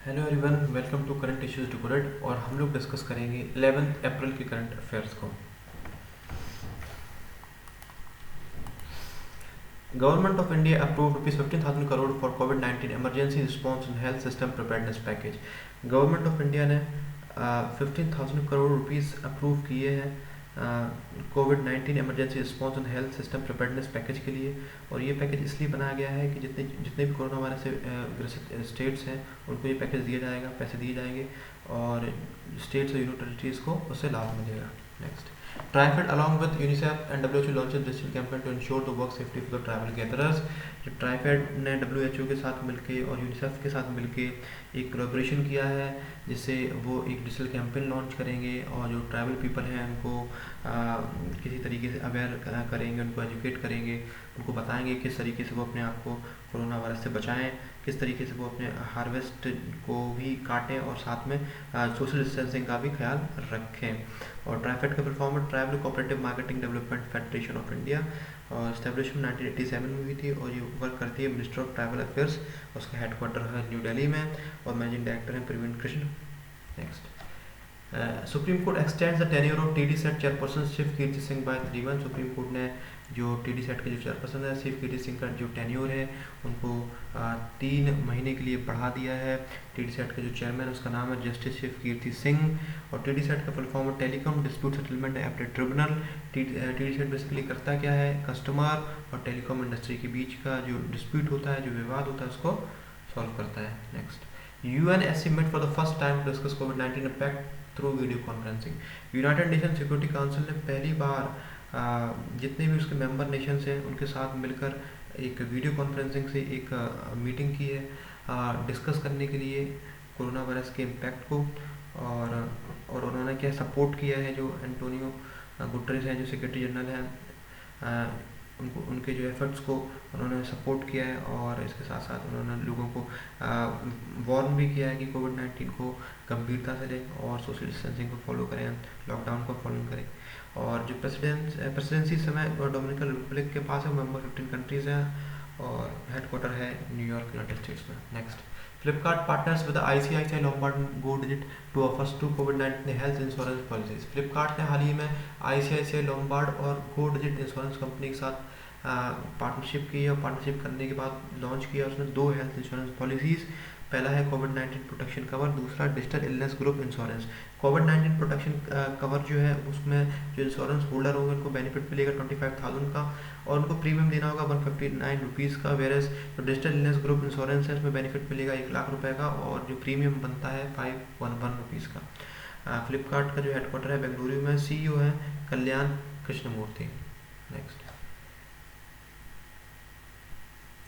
Hello everyone, welcome to current issues decoded. और हम लोग डिस्कस करेंगे 11 अप्रैल के करंट अफेयर्स को। Government of India approved ₹15,000 crore for कोविड-19 emergency response and health system preparedness package. Government of India ने 15,000 crore rupees approve किए हैं कोविड-19 emergency response and health system preparedness package के लिए। और ये पैकेज इसलिए बनाया गया है कि जितने जितने भी कोरोना वायरस से ग्रसित स्टेट्स हैं उनको ये पैकेज दिया जाएगा, पैसे दिए जाएंगे और स्टेट्स और यूनियन टेरिटरीज़ को उससे लाभ मिलेगा। Next, TRIFED along with UNICEF and WHO launches digital campaign to ensure the work safety for the travel gatherers. TRIFED ने डब्ल्यूएचओ के साथ मिलके और यूनिसेफ के साथ मिलके एक कोलैबोरेशन किया है जिससे वो एक डिजिटल कैंपेन लॉन्च करेंगे और जो ट्रैवल पीपल हैं उनको किसी तरीके से अवेयर करेंगे, उनको एजुकेट करेंगे, उनको बताएंगे किस तरीके से वो अपने आप को कोरोना वायरस से बचाएं, किस तरीके से वो अपने हार्वेस्ट को भी काटें और साथ में सोशल डिस्टेंसिंग का भी ख्याल रखें। और ट्राइफेड का performance travel cooperative marketing development federation of India और इस्टेब्लिशमेंट 1987 में हुई थी और ये वर्क करती है मिनिस्टर ऑफ ट्रैवल अफेयर्स। उसका हेडक्वार्टर है न्यू दिल्ली में और मैनेजिंग डायरेक्टर हैं Pravin Krishna. Next, supreme court extends the tenure of TDSAT chairperson Shiv Kirti Singh by 3 month. Supreme court ने जो टीडी सेट के जो चेयरपर्सन है शिव कीर्ति सिंह का जो टेन्योर है उनको 3 महीने के लिए बढ़ा दिया है। टीडी सेट के जो चेयरमैन है उसका नाम है जस्टिस शिव कीर्ति सिंह और टीडी सेट का फुल फॉर्म है telecom dispute settlement appellate tribunal. TDSAT basically करता क्या है, कस्टमर और टेलीकॉम इंडस्ट्री के बीच का जो डिस्प्यूट होता है, जो विवाद होता है, उसको सॉल्व करता है। Next, UNSC met for the first time to discuss कोविड-19 impact through video conferencing. United Nation Security Council ने पहली बार जितने भी उसके मेंबर नेशंस हैं उनके साथ मिलकर एक वीडियो कॉन्फ्रेंसिंग से एक मीटिंग की है डिस्कस करने के लिए कोरोना वायरस के इम्पैक्ट को। और उन्होंने क्या सपोर्ट किया है, जो एंटोनियो गुटरेस हैं जो सेक्रेटरी जनरल हैं उनको उनके जो एफर्ट्स को उन्होंने सपोर्ट किया है और इसके साथ साथ उन्होंने लोगों को वार्न भी किया है कि कोविड-19 को गंभीरता से लें और सोशल डिस्टेंसिंग को फॉलो करें, लॉकडाउन को फॉलो करें। और जो प्रेसिडेंसी समय डोमिनिकन रिपब्लिक के पास है, मेंबर 15 कंट्रीज हैं और हेडक्वार्टर है न्यूयॉर्क, यूनाइटेड स्टेट्स में। Next, Flipkart partners with ICICI Lombard Go Digit to offers to कोविड-19 हेल्थ इंश्योरेंस पॉलिसीज। फ्लिपकार्ट ने हाल ही में आईसीआईसीआई लोम्बार्ड और गो डिजिट इंश्योरेंस कंपनी के साथ पार्टनरशिप की और पार्टनरशिप करने के बाद लॉन्च किया उसने 2 हेल्थ इंश्योरेंस पॉलिसीज़। पहला है कोविड-19 प्रोटेक्शन कवर, दूसरा डिजिटल इलनेस ग्रुप इंश्योरेंस। कोविड-19 प्रोटेक्शन कवर जो है उसमें जो इंश्योरेंस होल्डर होंगे उनको बेनिफिट मिलेगा 25,000 का और उनको प्रीमियम देना होगा 159 रुपीज़ का। वेरेस जो डिजिटल इलनेस ग्रुप इंश्योरेंस है उसमें बेनिफिट मिलेगा 1 लाख रुपए का और जो प्रीमियम बनता है 511 रुपीज़ का। फ्लिपकार्ट का जो हेडक्वार्टर है बेंगलुरु में, सीईओ है Kalyan Krishnamurthy. Next,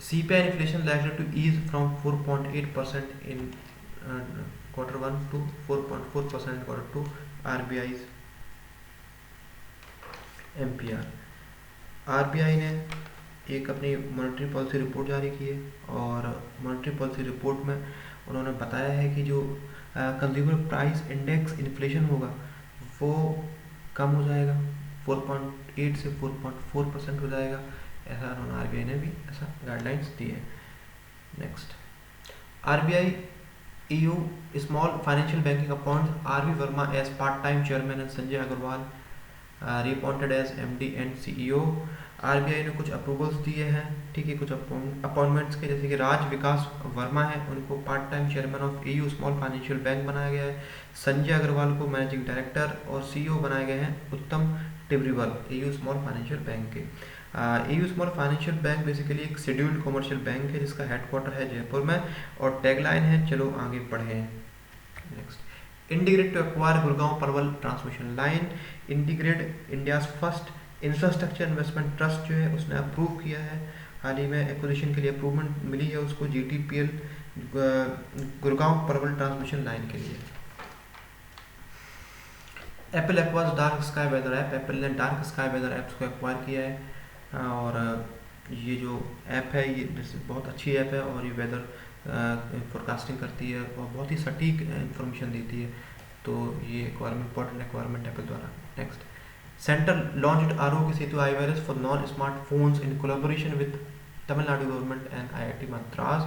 CPI inflation likely to ease from 4.8% in Q1 to 4.4% in Q2, RBI's MPR। RBI ने एक अपनी मॉनेटरी पॉलिसी रिपोर्ट जारी की है और मॉनेटरी पॉलिसी रिपोर्ट में उन्होंने बताया है कि जो कंज्यूमर प्राइस इंडेक्स इन्फ्लेशन होगा वो कम हो जाएगा, 4.8 से 4.4% हो जाएगा। ऐसा उन्होंने आरबीआई ने भी ऐसा गाइडलाइंस दी है। Next, RBI EU small financial banking appoints RV Verma as part time chairman and Sanjay Agarwal reappointed as MD and CEO. RBI ने कुछ अप्रूवल्स दिए हैं, ठीक है, कुछ अपॉइंटमेंट्स के, जैसे कि राज विकास वर्मा है उनको part time chairman of EU small financial bank बनाया गया है। संजय अग्रवाल को मैनेजिंग डायरेक्टर और सीईओ बनाए गए हैं उत्तम टिब्रीवाल EU स्मॉल फाइनेंशियल बैंक के। EU small financial bank basically एक शेड्यूल्ड कमर्शियल बैंक है जिसका हेडक्वार्टर है जयपुर में और टैगलाइन है चलो आगे बढ़े। Next, integrate to acquire Gurgaon Palwal transmission line. Integrate India's first infrastructure investment trust जो है उसने अप्रूव किया है, हाल ही में एक्विजिशन के लिए अप्रूवमेंट मिली है उसको GTPL Gurgaon Palwal transmission line के लिए। Apple acquires Dark Sky weather app. Apple ने डार्क स्काई वेदर ऐप्स को एक्वायर किया है और ये जो ऐप है ये बहुत अच्छी ऐप है और ये वेदर फोरकास्टिंग करती है और बहुत ही सटीक इंफॉर्मेशन देती है, तो ये इम्पोर्टेंट एक्वायरमेंट एप्पल द्वारा। Next, centre launched Aarogya Setu I virus for non smartphones in collaboration with Tamil Nadu government and IIT Madras.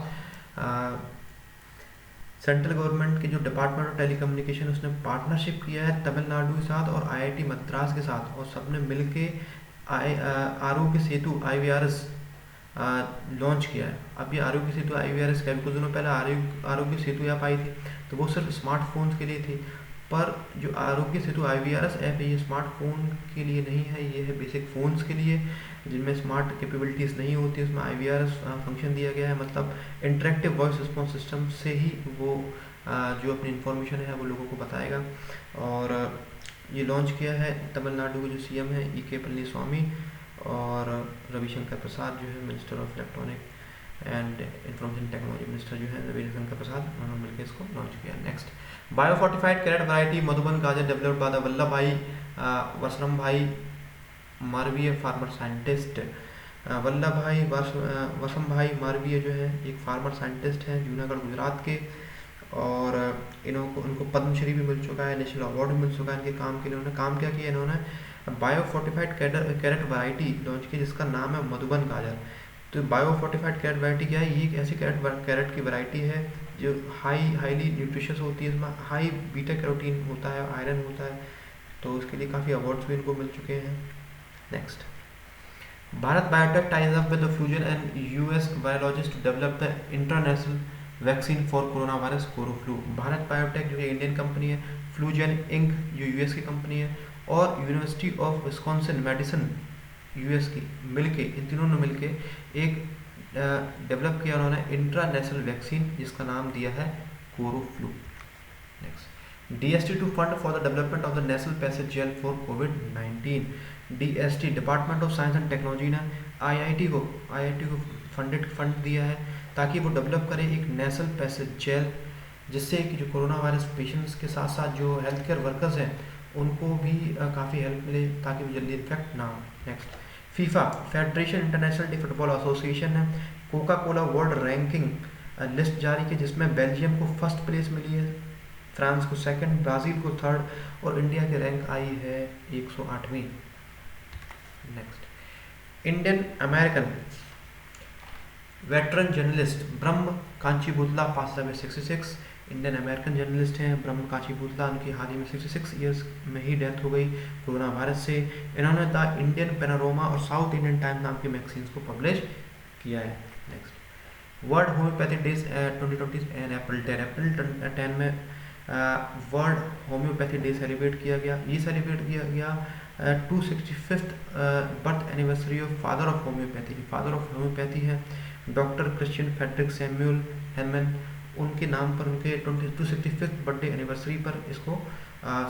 Central government के जो डिपार्टमेंट ऑफ टेलीकम्युनिकेशन उसने पार्टनरशिप किया है तमिलनाडु के साथ और आईआईटी मद्रास के साथ, और सबने मिलके आरोग्य सेतु IVRS लॉन्च किया है। अब ये आरोग्य सेतु IVRS का कुछ दिनों पहले आरोग्य सेतु ऐप आई थी, तो वो सिर्फ स्मार्टफोन्स के लिए थी, पर जो आरोग्य सेतु IVRS ऐप है ये स्मार्टफोन के लिए नहीं है, ये है बेसिक फ़ोन्स के लिए जिनमें स्मार्ट कैपेबिलिटीज़ नहीं होती, उसमें IVRS फंक्शन दिया गया है, मतलब इंटरेक्टिव वॉइस रिस्पॉन्स सिस्टम से ही वो जो अपनी इन्फॉर्मेशन है वो लोगों को बताएगा। और ये लॉन्च किया है तमिलनाडु के जो CM है EK पलनीस्वामी, और रविशंकर प्रसाद जो है minister of electronic and information technology minister जो है रविशंकर प्रसाद, उन्होंने मिलकर इसको लॉन्च किया। Next, bio fortified carrot variety Madhuban Gajar developed by the Vallabh भाई वसरम भाई मारवीय फार्मर साइंटिस्ट। वल्लभ भाई वसम भाई मारवीय जो है एक फार्मर साइंटिस्ट हैं जूनागढ़ गुजरात के, और उनको पद्मश्री भी मिल चुका है, नेशनल अवार्ड भी मिल चुका है इनके काम के लिए। उन्होंने काम क्या किया, इन्होंने bio fortified carrot variety launch की जिसका नाम है मधुबन गाजर। तो बायो फोर्टिफाइड कैरेट वैरायटी क्या है, ये एक ऐसी कैरेट की वैरायटी है जो हाईली न्यूट्रिशियस होती है, इसमें हाई बीटा कैरोटीन होता है, आयरन होता है, तो उसके लिए काफ़ी अवार्ड्स भी इनको मिल चुके हैं। Next, Bharat Biotech ties up with Fusion and US biologist to develop the international vaccine for corona virus CoroFlu. Bharat Biotech जो है इंडियन कंपनी है, फ्लूजन इंक जो US की कंपनी है, और University of Wisconsin Medicine US की मिलके, इन तीनों ने मिलके एक डेवलप किया उन्होंने इंट्रानेशनल वैक्सीन जिसका नाम दिया है CoroFlu. Next, DST to fund for the development of the national passage gel for कोविड-19। DST department of science and technology ने IIT को फंड दिया है ताकि वो डेवलप करे एक नेशनल पैसेज जेल, जिससे कि जो कोरोना वायरस पेशेंट्स के साथ साथ जो हेल्थ केयर वर्कर्स हैं उनको भी काफ़ी हेल्प मिले ताकि वो जल्दी इन्फेक्ट ना हो। Next, FIFA federation international de football association ने Coca Cola world ranking list जारी की जिसमें बेल्जियम को फर्स्ट प्लेस मिली है, फ्रांस को सेकंड, ब्राज़ील को थर्ड, और इंडिया की रैंक आई है 108वीं। Next, Indian American veteran journalist Brahm Kanchibhotla pass away 66। Indian American journalist हैं ब्रह्म कांचीभूतला, उनकी हाल ही में 66 ईयर्स में ही डेथ हो गई कोरोना वायरस से। इन्होंने द इंडियन पैनोरमा और साउथ इंडियन टाइम नाम के मैगजीन्स को पब्लिश किया है। Next, world homeopathy days 2020 and April 10 में वर्ल्ड होम्योपैथी डे सेलिब्रेट किया गया। ये सेलिब्रेट किया गया 265th birth anniversary of father of homeopathy. Father of homeopathy है डॉक्टर क्रिश्चियन फेडरिक सैमुअल हेमन, उनके नाम पर उनके 265th बर्थडे एनिवर्सरी पर इसको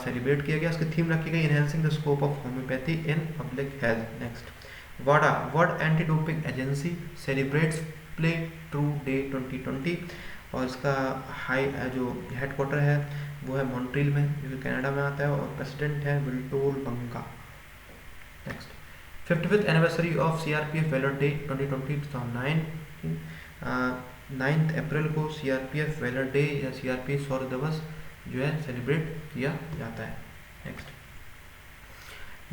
सेलिब्रेट किया गया। इसकी थीम रखी गई enhancing the scope of homeopathy in public health. Next, Wada world anti doping agency celebrates play true day 2020, और इसका जो हेडक्वार्टर है वो है मॉन्ट्रियल में जो कि कनाडा में आता है, और प्रेसिडेंट है विल्टोर बंका। Next, 55th anniversary of CRPF valour day 2020 9 अप्रैल को CRPF वेलर डे या CRPF शौर्य दिवस जो है सेलिब्रेट किया जाता है। Next,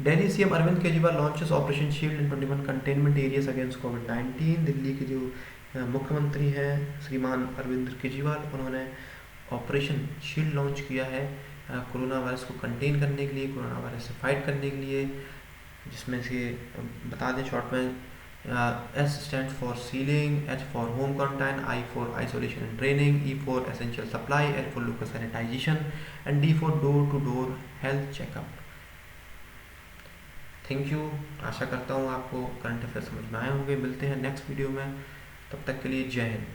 Delhi CM Arvind Kejriwal launches operation shield in 21 containment areas against कोविड-19। दिल्ली के जो मुख्यमंत्री हैं श्रीमान अरविंद केजरीवाल, उन्होंने ऑपरेशन शील्ड लॉन्च किया है कोरोना वायरस को कंटेन करने के लिए, कोरोना वायरस से फाइट करने के लिए, जिसमें से बता दें शॉर्ट में S stands for sealing, H for home quarantine, I for isolation and training, E for essential supply, L for local sanitation, and D for door to door health checkup। Thank you, आशा करता हूँ आपको current affair समझ में आए होंगे। मिलते हैं नेक्स्ट वीडियो में, तब तक के लिए जय हिंद।